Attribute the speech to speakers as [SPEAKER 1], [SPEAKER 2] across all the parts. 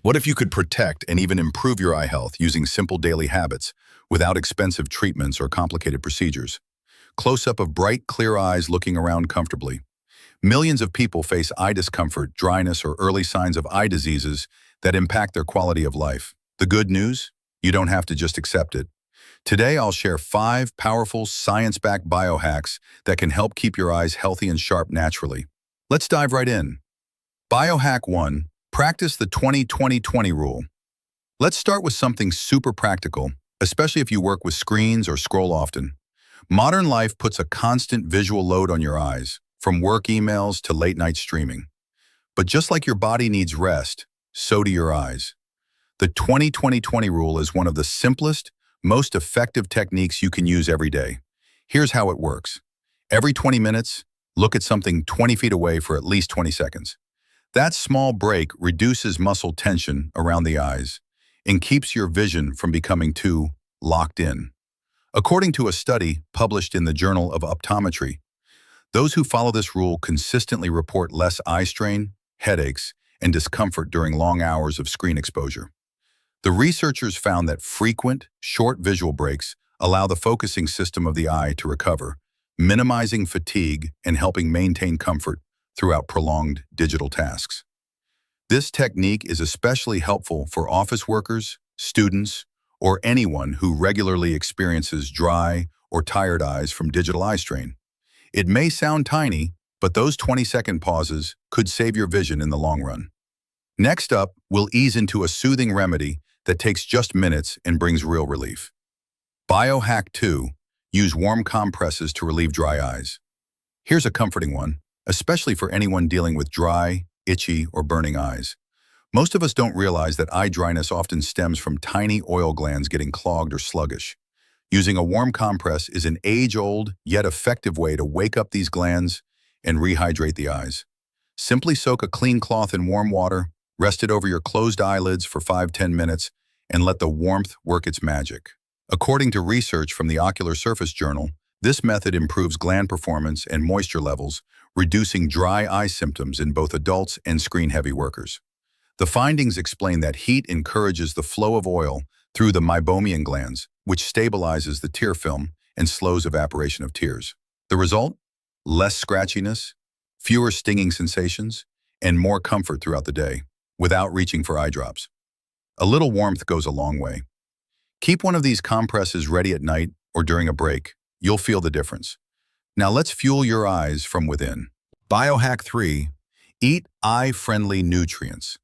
[SPEAKER 1] What if you could protect and even improve your eye health using simple daily habits without expensive treatments or complicated procedures? Close-up of bright, clear eyes looking around comfortably. Millions of people face eye discomfort, dryness, or early signs of eye diseases that impact their quality of life. The good news? You don't have to just accept it. Today, I'll share 5 powerful, science-backed biohacks that can help keep your eyes healthy and sharp naturally. Let's dive right in. Biohack 1. Practice the 20-20-20 rule. Let's start with something super practical, especially if you work with screens or scroll often. Modern life puts a constant visual load on your eyes, from work emails to late-night streaming. But just like your body needs rest, so do your eyes. The 20-20-20 rule is one of the simplest, most effective techniques you can use every day. Here's how it works. Every 20 minutes, look at something 20 feet away for at least 20 seconds. That small break reduces muscle tension around the eyes and keeps your vision from becoming too locked in. According to a study published in the Journal of Optometry, those who follow this rule consistently report less eye strain, headaches, and discomfort during long hours of screen exposure. The researchers found that frequent, short visual breaks allow the focusing system of the eye to recover, minimizing fatigue and helping maintain comfort throughout prolonged digital tasks. This technique is especially helpful for office workers, students, or anyone who regularly experiences dry or tired eyes from digital eye strain. It may sound tiny, but those 20-second pauses could save your vision in the long run. Next up, we'll ease into a soothing remedy that takes just minutes and brings real relief. Biohack 2. Use warm compresses to relieve dry eyes. Here's a comforting one, especially for anyone dealing with dry, itchy, or burning eyes. Most of us don't realize that eye dryness often stems from tiny oil glands getting clogged or sluggish. Using a warm compress is an age-old, yet effective way to wake up these glands and rehydrate the eyes. Simply soak a clean cloth in warm water, rest it over your closed eyelids for 5-10 minutes, and let the warmth work its magic. According to research from the Ocular Surface Journal, this method improves gland performance and moisture levels, reducing dry eye symptoms in both adults and screen-heavy workers. The findings explain that heat encourages the flow of oil through the meibomian glands, which stabilizes the tear film and slows evaporation of tears. The result? Less scratchiness, fewer stinging sensations, and more comfort throughout the day, without reaching for eye drops. A little warmth goes a long way. Keep one of these compresses ready at night or during a break. You'll feel the difference. Now let's fuel your eyes from within. Biohack 3. Eat eye-friendly nutrients.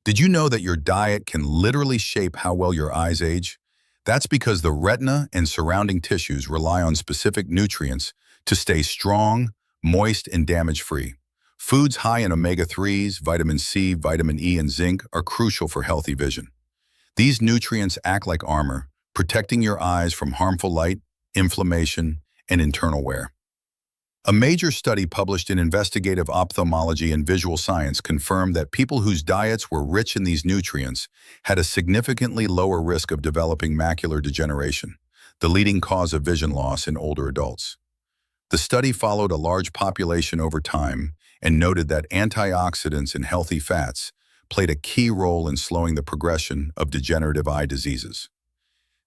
[SPEAKER 1] Did you know that your diet can literally shape how well your eyes age? That's because the retina and surrounding tissues rely on specific nutrients to stay strong, moist, and damage-free. Foods high in omega-3s, vitamin C, vitamin E, and zinc are crucial for healthy vision. These nutrients act like armor, protecting your eyes from harmful light, inflammation, and internal wear. A major study published in Investigative Ophthalmology and Visual Science confirmed that people whose diets were rich in these nutrients had a significantly lower risk of developing macular degeneration, the leading cause of vision loss in older adults. The study followed a large population over time and noted that antioxidants and healthy fats played a key role in slowing the progression of degenerative eye diseases.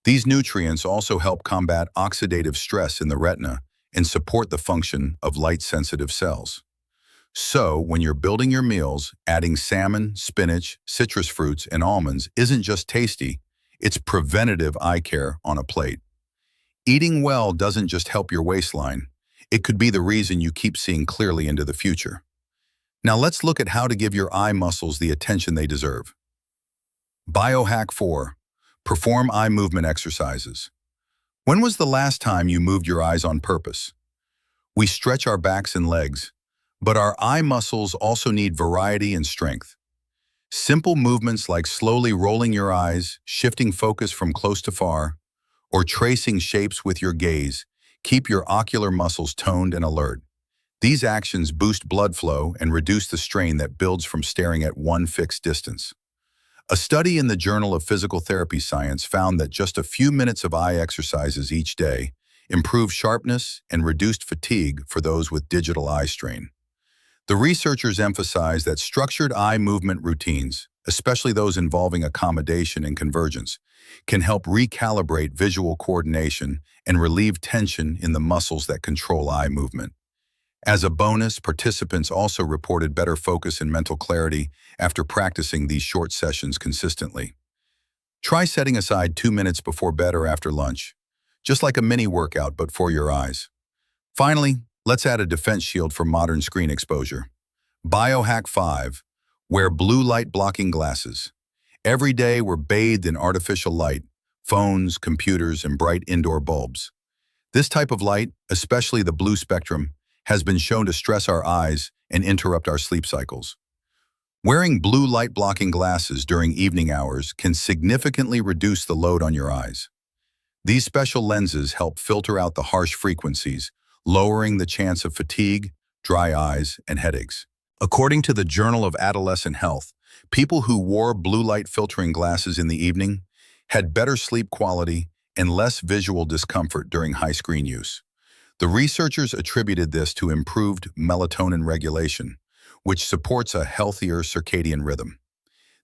[SPEAKER 1] These nutrients also help combat oxidative stress in the retina and support the function of light-sensitive cells. So, when you're building your meals, adding salmon, spinach, citrus fruits, and almonds isn't just tasty, it's preventative eye care on a plate. Eating well doesn't just help your waistline, it could be the reason you keep seeing clearly into the future. Now let's look at how to give your eye muscles the attention they deserve. Biohack 4. Perform eye movement exercises. When was the last time you moved your eyes on purpose? We stretch our backs and legs, but our eye muscles also need variety and strength. Simple movements like slowly rolling your eyes, shifting focus from close to far, or tracing shapes with your gaze keep your ocular muscles toned and alert. These actions boost blood flow and reduce the strain that builds from staring at one fixed distance. A study in the Journal of Physical Therapy Science found that just a few minutes of eye exercises each day improved sharpness and reduced fatigue for those with digital eye strain. The researchers emphasized that structured eye movement routines, especially those involving accommodation and convergence, can help recalibrate visual coordination and relieve tension in the muscles that control eye movement. As a bonus, participants also reported better focus and mental clarity after practicing these short sessions consistently. Try setting aside 2 minutes before bed or after lunch, just like a mini workout but for your eyes. Finally, let's add a defense shield for modern screen exposure. Biohack 5. Wear blue light blocking glasses. Every day we're bathed in artificial light, phones, computers, and bright indoor bulbs. This type of light, especially the blue spectrum, has been shown to stress our eyes and interrupt our sleep cycles. Wearing blue light blocking glasses during evening hours can significantly reduce the load on your eyes. These special lenses help filter out the harsh frequencies, lowering the chance of fatigue, dry eyes, and headaches. According to the Journal of Adolescent Health, people who wore blue light filtering glasses in the evening had better sleep quality and less visual discomfort during high screen use. The researchers attributed this to improved melatonin regulation, which supports a healthier circadian rhythm.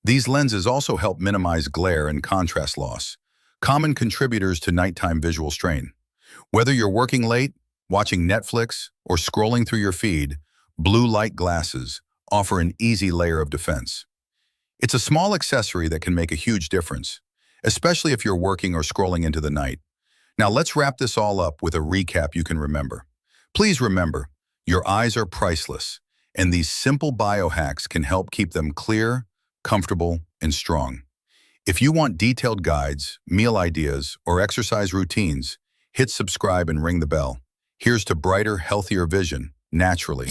[SPEAKER 1] These lenses also help minimize glare and contrast loss, common contributors to nighttime visual strain. Whether you're working late, watching Netflix, or scrolling through your feed, blue light glasses offer an easy layer of defense. It's a small accessory that can make a huge difference, especially if you're working or scrolling into the night. Now let's wrap this all up with a recap you can remember. Please remember, your eyes are priceless, and these simple biohacks can help keep them clear, comfortable, and strong. If you want detailed guides, meal ideas, or exercise routines, hit subscribe and ring the bell. Here's to brighter, healthier vision, naturally.